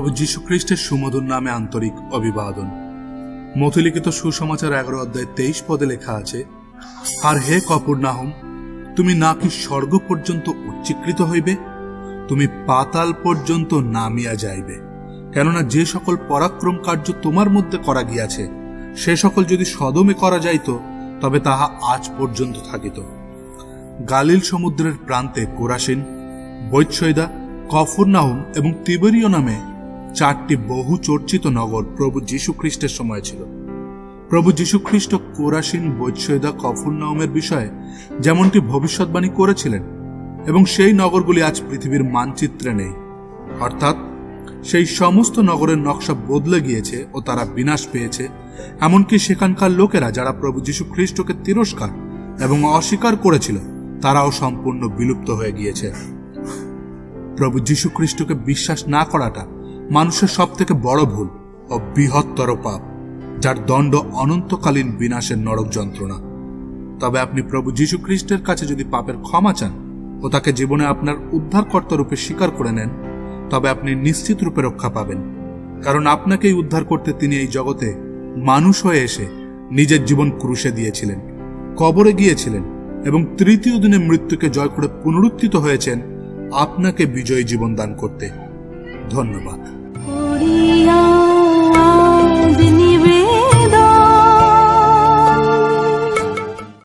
প্রভু যীশু খ্রিস্টের সুমধুর নামে আন্তরিক অভিবাদন। মথিলিখিত সুসমাচার 11 অধ্যায় 23 পদে লেখা আছে, আর হে কপরনাহুম, তুমি নাকি স্বর্গ পর্যন্ত উচ্চীকৃত হইবে, তুমি পাতাল পর্যন্ত নামিয়া যাইবে। কেননা যে সকল পরাক্রম কার্য তোমার মধ্যে করা গিয়াছে, সে সকল যদি সদমে করা যাইত, তবে তাহা আজ পর্যন্ত থাকিত। গালিল সমুদ্রের প্রান্তে কোরাসিন, বৈৎসৈদা, কফরনাহুম এবং তিবেরিয় নামে 4টি বহু চর্চিত নগর প্রভু যীশু খ্রিস্টের সময় ছিল। প্রভু যীশু খ্রিস্ট কোরাসিন, বৈৎসৈদা, কফরনাহুমের বিষয়ে যেমনটি ভবিষ্যৎবাণী করেছিলেন, এবং সেই নগরগুলি আজ পৃথিবীর মানচিত্রে নেই। অর্থাৎ সেই সমস্ত নগরের নকশা বদলে গিয়েছে ও তারা বিনাশ পেয়েছে। এমনকি সেখানকার লোকেরা যারা প্রভু যীশু খ্রিস্টকে তিরস্কার এবং অস্বীকার করেছিল, তারাও সম্পূর্ণ বিলুপ্ত হয়ে গিয়েছে। প্রভু যীশু খ্রিস্টকে বিশ্বাস না করাটা মানুষের সব থেকে বড় ভুল ও বৃহত্তর পাপ, যার দণ্ড অনন্তকালীন বিনাশের নরক যন্ত্রণা। তবে আপনি প্রভু যীশু খ্রিস্টের কাছে যদি পাপের ক্ষমা চান ও তাকে জীবনে আপনার উদ্ধারকর্তা রূপে স্বীকার করে নেন, তবে আপনি নিশ্চিত রূপে রক্ষা পাবেন। কারণ আপনাকেই উদ্ধার করতে তিনি এই জগতে মানুষ হয়ে এসে নিজের জীবন ক্রুশে দিয়েছিলেন, কবরে গিয়েছিলেন এবং তৃতীয় দিনে মৃত্যুকে জয় করে পুনরুত্থিত হয়েছেন আপনাকে বিজয়ী জীবন দান করতে। ধন্যবাদ।